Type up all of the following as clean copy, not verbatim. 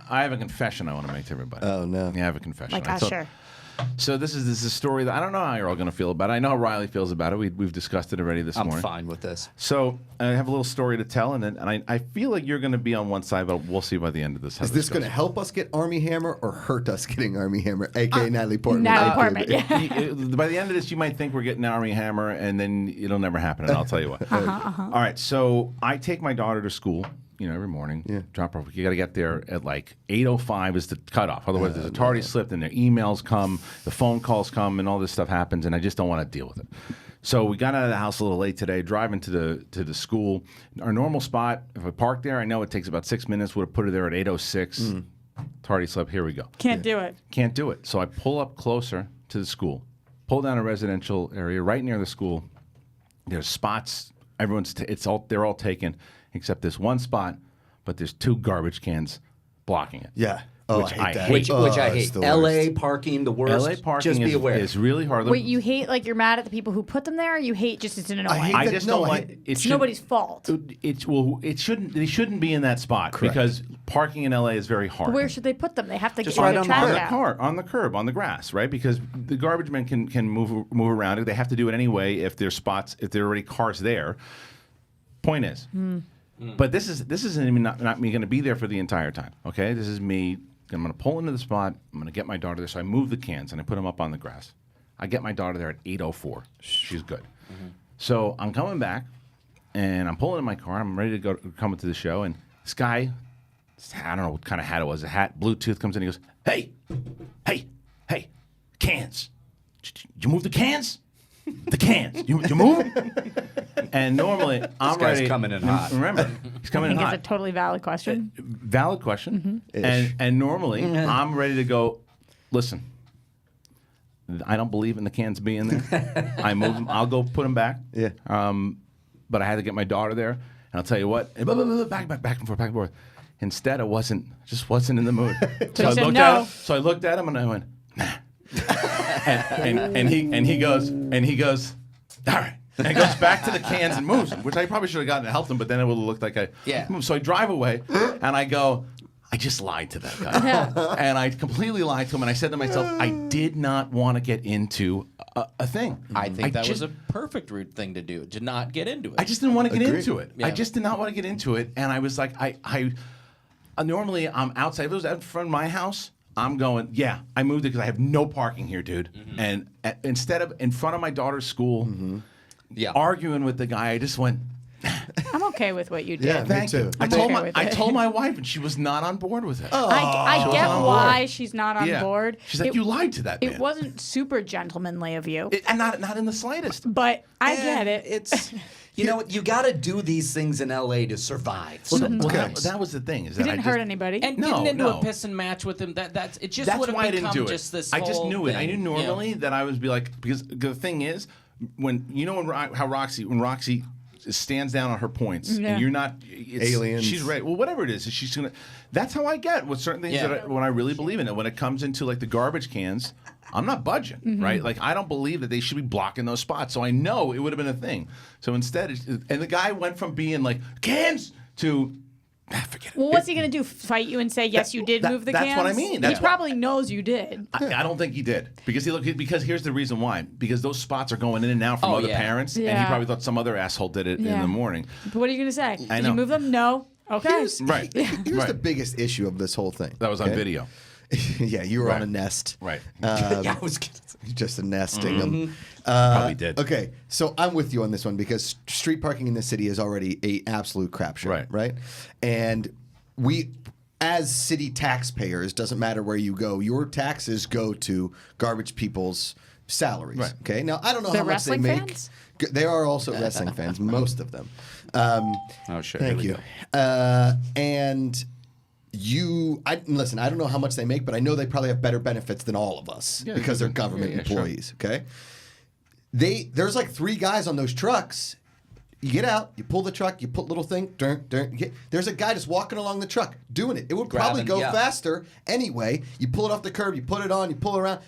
I have a confession I want to make to everybody. Oh, no. Yeah, I have a confession. Like Usher. So this is a story that I don't know how you're all going to feel about it. I know how Riley feels about it. We've discussed it already this morning. I'm fine with this. So I have a little story to tell, and I feel like you're going to be on one side, but we'll see by the end of this. Is this going to help us get Army Hammer or hurt us getting Army Hammer, a.k.a. Natalie Portman? Natalie Portman, yeah. By the end of this, you might think we're getting Army Hammer, and then it'll never happen, and I'll tell you what. All right, so I take my daughter to school. Every morning, drop her off. You got to get there at like 8:05 is the cutoff. Otherwise, there's a tardy slip, and their emails come, the phone calls come, and all this stuff happens, and I just don't want to deal with it. So we got out of the house a little late today, driving to the school. Our normal spot, if I park there, I know it takes about 6 minutes. Would have put her there at 8:06. Tardy slip. Here we go. Can't do it. Can't do it. So I pull up closer to the school, pull down a residential area right near the school. There's spots. They're all taken. Except this one spot, but there's 2 garbage cans blocking it. Yeah. Oh, I hate that. Which I hate. the L.A. worst. parking, the worst. LA parking Just be aware. is really hard. Wait, you hate like you're mad at the people who put them there? Or you hate just it's annoying? I just don't like it's nobody's fault. It shouldn't. They shouldn't be in that spot because parking in LA is very hard. Where should they put them? They have to Just get right the on trash the out. on the curb, on the grass, right? Because the garbage men can move around it. They have to do it anyway if there are already cars there. Point is. But this isn't even not me going to be there for the entire time. Okay, this is me. I'm going to pull into the spot. I'm going to get my daughter there. So I move the cans and I put them up on the grass. I get my daughter there at 8:04. She's good. So I'm coming back, and I'm pulling in my car. I'm ready to come into the show, and this guy, I don't know what kind of hat it was. A hat, Bluetooth comes in. He goes, "Hey, cans! Did you move the cans? The cans? You move them?" And normally, I'm guy's ready. coming in hot. Remember, he's coming in I think hot. it's a totally valid question. Valid question. And normally, I'm ready to go, listen, I don't believe in the cans being there. I move them. I'll go put them back. Yeah. But I had to get my daughter there. And I'll tell you what, back and forth. Instead, just wasn't in the mood. So I looked at him and I went, nah. and he goes, all right. And he goes back to the cans and moves them, which I probably should have gotten to help him, but then it would have looked like I moved. So I drive away, and I go, I just lied to that guy. And I completely lied to him, and I said to myself, I did not want to get into a thing. I think that was a perfect thing to do, to not get into it. I just didn't want to get into it. Yeah. I just did not want to get into it, and I was like, I normally I'm outside. If it was out in front of my house, I'm going, yeah, I moved it because I have no parking here, dude. And instead of in front of my daughter's school, arguing with the guy, I just went, I'm okay with what you did. Yeah, me too. I told my wife, and she was not on board with it. I get why she's not on board. She's like, you lied to that man. It wasn't super gentlemanly of you. And not in the slightest. But I get it. It's you know what, you got to do these things in L.A. to survive. That was the thing. Is He that didn't hurt anybody. And getting into a pissing match with him, it just would why I have didn't become do it. just this I just whole knew it. thing. I knew normally that I would be like, because the thing is, when Roxy stands down on her points, and you're not Aliens. She's right. Well, whatever it is, she's gonna. That's how I get with certain things when I really believe in it. When it comes into like the garbage cans, I'm not budging, right? Like I don't believe that they should be blocking those spots. So I know it would have been a thing. So instead, and the guy went from being like cans to. Forget it. Well, what's he going to do? Fight you and say, yes, you did move the cans? That's what I mean. He probably knows you did. I don't think he did because here's the reason why. Because those spots are going in and out from other parents, and he probably thought some other asshole did it in the morning. But what are you going to say? I Did know. you move them? No. Okay. Here's Right. the biggest issue of this whole thing. That was on video. Yeah, you were on a nest. Right. I was Just a nesting them. Probably did. Okay, so I'm with you on this one because street parking in this city is already a absolute crapshoot, right? And we, as city taxpayers, doesn't matter where you go, your taxes go to garbage people's salaries. Right. Okay, now I don't know They're how much they wrestling make. fans? They are also wrestling fans, most of them. Oh, sure. Thank you. And listen, I don't know how much they make, but I know they probably have better benefits than all of us because they're government employees. Sure. Okay, there's like 3 guys on those trucks. You get out, you pull the truck, you put little thing, there's a guy just walking along the truck doing it. It would probably go faster anyway. You pull it off the curb, you put it on, you pull it around,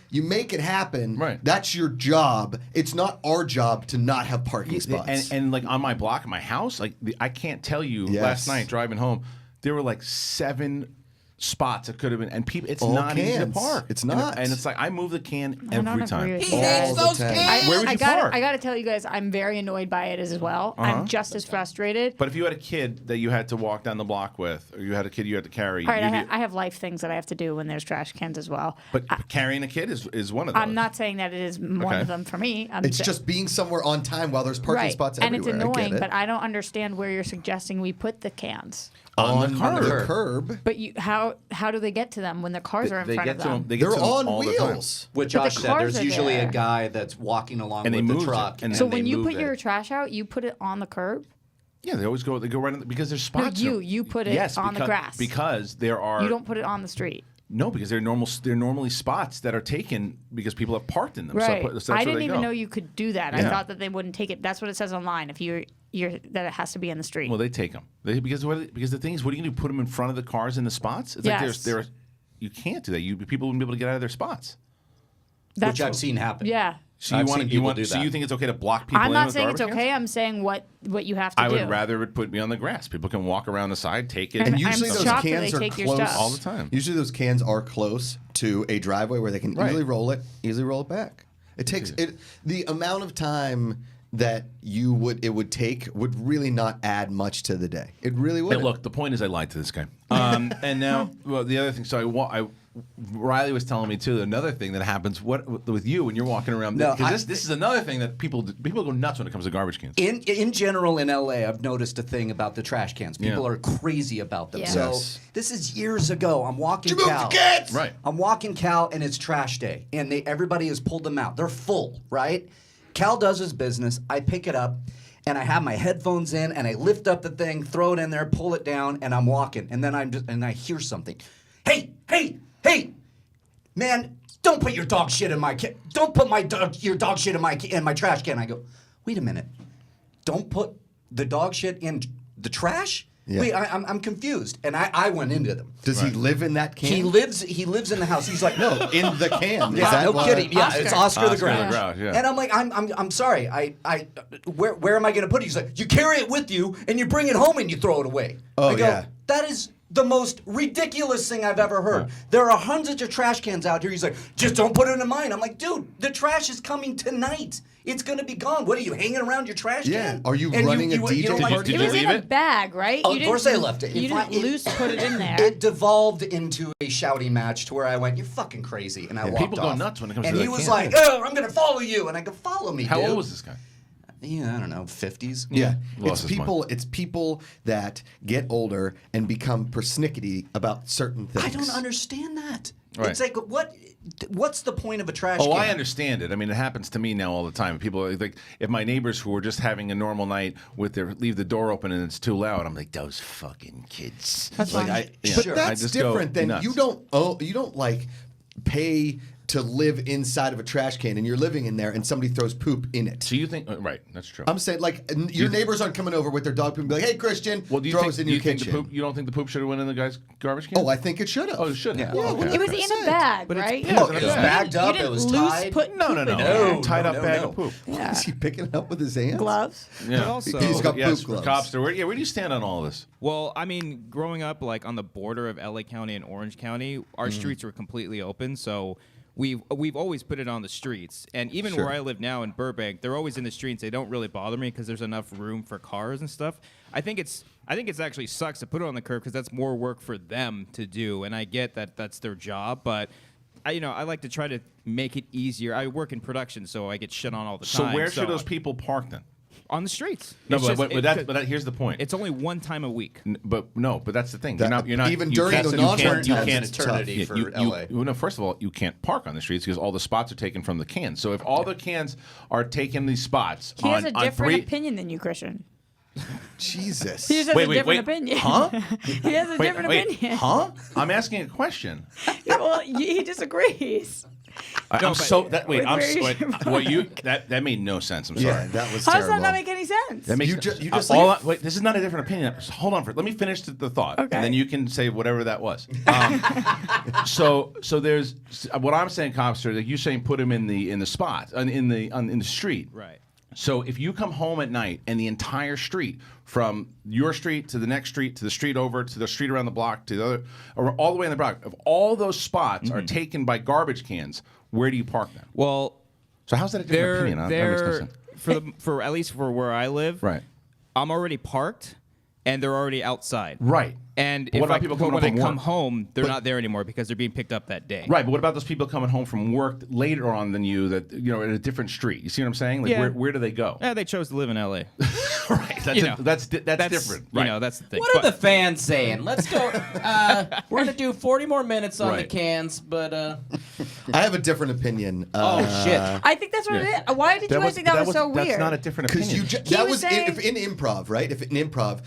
You make it happen. Right. That's your job. It's not our job to not have parking spots. And like on my block, my house, like I can't tell you. Last night driving home, there were like 7 spots. It could have been, and people. It's All not easy to cans. park. It's not. and it's like I move the can I don't every agree time. with He you. hates All the those time. cans. Where would you park? I gotta tell you guys, I'm very annoyed by it as well. I'm just as frustrated. But if you had a kid that you had to walk down the block with, or you had a kid you had to carry, All right, you'd be- I have life things that I have to do when there's trash cans as well. but carrying a kid is one of those. I'm not saying that it is one Okay. of them for me. It's just being somewhere on time while there's parking right. spots and everywhere. it's I annoying, get it. but I don't understand where you're suggesting we put the cans. on the curb. But how do they get to them when the cars are in They front get of to them? them. They get They're to them on all the time. wheels. What But Josh the said, cars there's are usually there. a guy that's walking along And with they the move it. truck. And So they when you move put it. your trash out, you put it on the curb. Yeah, they always go. They go right in because there's No, spots. you put it yes, on the because- grass. because there are. You don't put it on the street. No, because they're normally spots that are taken because people have parked in them. Right. So that's I where didn't they even go. know you could do that. I Yeah. thought that they wouldn't take it. That's what it says online. If you're that it has to be in the street. Well, they take them. Because the thing is, what are you going to put them in front of the cars in the spots? It's like Yes. there's you can't do that. People wouldn't be able to get out of their spots. That's which I've seen happen. Yeah. So I've you want seen you people want do so that. you think it's okay to block people I'm in not with saying it's garbage okay. cans? I'm saying what you have to I do. would rather it put me on the grass. People can walk around the side, take it. And And usually I'm those shocked that cans they are take your close stuff. all the time. Usually those cans are close to a driveway where they can Right. easily roll it back. It takes the amount of time that it would take would really not add much to the day. It really would. Hey, look, the point is I lied to this guy. And now, well, the other thing. So Riley was telling me too. Another thing that happens with you when you're walking around. No, Because this is another thing that people go nuts when it comes to garbage cans. In general in LA, I've noticed a thing about the trash cans. People Yeah. are crazy about them. Yeah. So Yes. this is years ago. I'm walking You moved Cal. the cans! Right. I'm walking Cal, and it's trash day, and everybody has pulled them out. They're full, right? Cal does his business. I pick it up, and I have my headphones in, and I lift up the thing, throw it in there, pull it down, and I'm walking. And then I hear something. Hey! Man, don't put your dog shit in my can. Don't put your dog shit in my trash can. I go, wait a minute. Don't put the dog shit in the trash? Yeah. Wait, I'm confused. And I went into them. Does he live in that can? He lives in the house. He's like, No, in the can. Is yeah, that no why- kidding. Yeah, Oscar. it's Oscar the Oscar the Grouch. Grouch, yeah. And I'm like, I'm sorry. Where am I going to put it? He's like, you carry it with you and you bring it home and you throw it away. Oh, I go, yeah. that is the most ridiculous thing I've ever heard. There are hundreds of trash cans out here. He's like, just don't put it in mine. I'm like, dude, the trash is coming tonight. It's going to be gone. What are you hanging around your trash Yeah. can? Are you And running a don't DJ like- party? It you was leave in a it? bag, right? Oh, You of course didn't- I left it. You If I- didn't loose put it in there. It devolved into a shouting match to where I went, you're fucking crazy. And I walked People go off. nuts when it comes and to he the was can. like, oh, I'm going to follow you. And I go, follow me, How dude. old was this guy? Yeah, I don't know, 50s. Yeah, Lost his mind. it's people that get older and become persnickety about certain things. I don't understand that. Right. It's like, what's the point of a trash can? Oh, I understand it. I mean, it happens to me now all the time. People are like, if my neighbors who are just having a normal night leave the door open and it's too loud, I'm like, those fucking kids. That's like, fine. But Sure. that's I just go different than nuts. you don't like pay to live inside of a trash can and you're living in there and somebody throws poop in it. So you think right? That's true. I'm saying like your neighbors aren't coming over with their dog poop and be like, "Hey, Christian, well, do you throw think, us in do you your think kitchen." the poop? You don't think the poop should have went in the guy's garbage can? Oh, I think it should have. Oh, it should have. Yeah. Oh, okay. It was in a bag, right? yeah, Oh, it was bagged up. You It didn't was loose tied. put No, poop no, in no. there. Tied up no, bag no. of poop. Yeah. Is he picking it up with his hands? Gloves. Yeah. But also, He's got yes, poop gloves. Copster. Where do you stand on all this? well, I mean, growing up like on the border of LA County and Orange County, our streets were completely open, so we've always put it on the streets. And even Sure. where I live now in Burbank, they're always in the streets. They don't really bother me because there's enough room for cars and stuff. I think it's actually sucks to put it on the curb because that's more work for them to do. And I get that that's their job, but I like to try to make it easier. I work in production, so I get shit on all the So time. where should those people park then? on the streets? No, It's just- but here's the point. it's only one time a week. But that's the thing. That- you're not even you during can't- the you non-turn can't- you times, can't- it's eternity tough. for you- LA. well, no, first of all, you can't park on the streets because all the spots are taken from the cans. So if all the cans are taking these spots He has on a different three, opinion than you, Christian. Jesus. He just has Wait, a wait, different wait. opinion. Huh? He has a different opinion. Huh? I'm asking a question. Well, he disagrees. I'm so that wait. I'm where you- wait, what you that made no sense. I'm Yeah, sorry. that was How does terrible. that not make any sense? That makes You just all like- wait. This is not a different opinion. Just hold on for. Let me finish the thought, Okay. and then you can say whatever that was. So there's what I'm saying, Copster. That you're saying put him in the spot in the street. Right. So if you come home at night and the entire street, from your street to the next street to the street over to the street around the block to the other, or all the way in the block, if all those spots are taken by garbage cans, where do you park them? Well, So how's that a different opinion? That makes no sense. for at least for where I live, Right. I'm already parked, and they're already outside. Right. And But what about if people coming when home I from come work? home, they're not there anymore because they're being picked up that day. Right, but what about those people coming home from work later on than you that at a different street? You see what I'm saying? Like Yeah. where do they go? Yeah, they chose to live in L.A. Right. That's different. Right. That's the thing. What are But- the fans saying? Let's go. We're gonna do 40 more minutes on the Right. cans, but I have a different opinion. oh shit! I think that's what it is. Why did you guys think that was so weird? That's not a different Because opinion. that was was saying- if in improv, right? If in improv,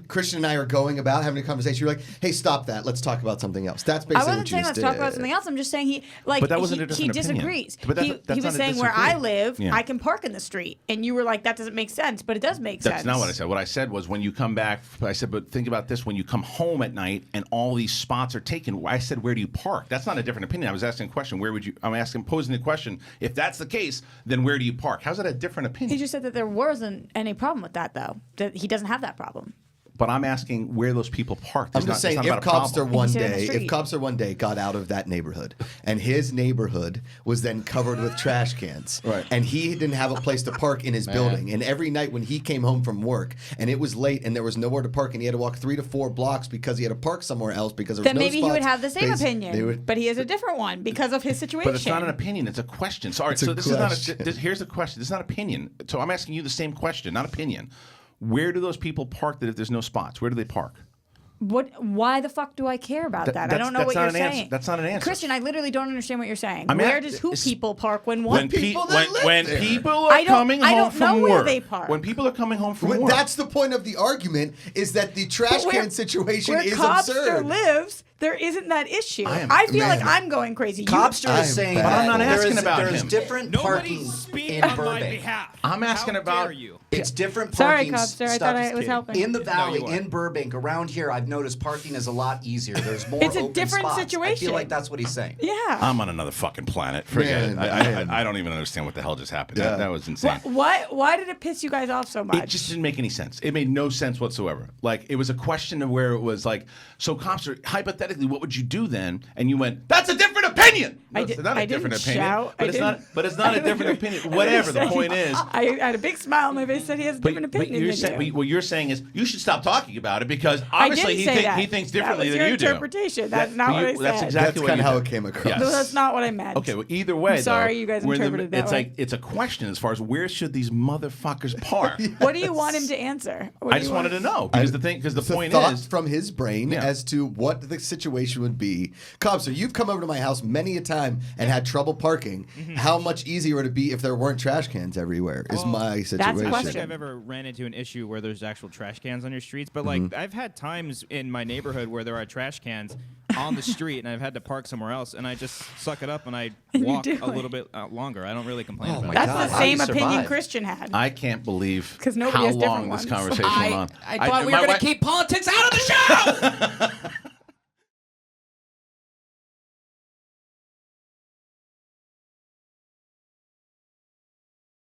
Christian and I are going about having a conversation. You're like, "Hey, stop that. Let's talk about something else." That's I basically wasn't what you saying just let's did. talk about something else. I'm just saying he But that wasn't a he different opinion. disagrees. But he that's was not a saying where I disagree. live, Yeah. I can park in the street, and you were like, that doesn't make sense, but it does make sense. That's not what I said. What I said was when you come back, I said, but think about this: when you come home at night and all these spots are taken, I said, where do you park? That's not a different opinion. I was asking a question. Where would you? I'm posing the question. If that's the case, then where do you park? How's that a different He opinion? just said that there wasn't any problem with that, though. That he doesn't have that problem. But I'm asking where those people park. I'm just saying, if Cobster one day got out of that neighborhood and his neighborhood was then covered with trash cans, Right. and he didn't have a place to park in his building, and every night when he came home from work and it was late and there was nowhere to park and he had to walk 3 to 4 blocks because he had to park somewhere else because there was Then no maybe he would spots, have the same they opinion, would- but he has a different one because of his situation. But it's not an opinion. It's a question. Sorry. It's a So this is not question. here's the question. This is not opinion. So I'm asking you the same question, not opinion. Where do those people park that if there's no spots? Where do they park? Why the fuck do I care about that? I don't know that's what not you're an answer. saying. That's not an answer. Christian, I literally don't understand what you're saying. I mean, Where does people park when when people that live there. people I are don't- coming I home don't know from where work, they park. when people are coming home from Well, work, that's the point of the argument, is that the trash But where- can situation where is Cobster absurd. lives, there isn't that issue. I I, am- feel like man. I'm going crazy. Cobster I'm is saying bad. that But I'm not asking there is, about there's him. different parking Nobody speak in on my Burbank. behalf. I'm asking How about- dare you? It's different Sorry, parking Cobster. I stuff. thought I was helping. In the valley, you are. in Burbank, around here, I've noticed parking is a lot easier. There's more It's a open different spots. I situation. feel like that's what he's saying. Yeah. I'm on another fucking planet. Forget Man, it. man. I don't even understand what the hell just happened. Yeah. That was insane. Why did it piss you guys off so much? It just didn't make any sense. It made no sense whatsoever. Like, it was a question of where it was like, so Copster, hypothetically, what would you do then? And you went, that's a different opinion. No, it's not a I different didn't opinion. shout. But I it's not. didn't- But it's not a different opinion. Whatever. The point is. I had a big smile on my face. Said he has a different opinion you're than saying, you. what you're saying is you should stop talking about it because I obviously didn't say that. he thinks differently that was than your you do. interpretation. That's not what I said. That's exactly That's what kind you of how did. it came across. Yes. No, that's not what I meant. Okay, well, either way, I'm sorry though, you guys we're in the- interpreted that it's way. like it's a question as far as where should these motherfuckers park. What do you want him to answer? What I do just you wanted want- to know because the It's a point thought is from his brain Yeah. as to what the situation would be. Cobster, you've come over to my house many a time and had trouble parking. How much easier would it be if there weren't trash cans everywhere? Is my situation. I don't question. think I've ever ran into an issue where there's actual trash cans on your streets, but like I've had times in my neighborhood where there are trash cans on the street, and I've had to park somewhere else, and I just suck it up and I You walk do a it. little bit longer. I don't really complain about my it. That's God, the how do same you opinion survive? Christian had. I can't believe 'Cause nobody how has different long this ones. conversation went on. I thought we were my going to wife- keep politics out of the show.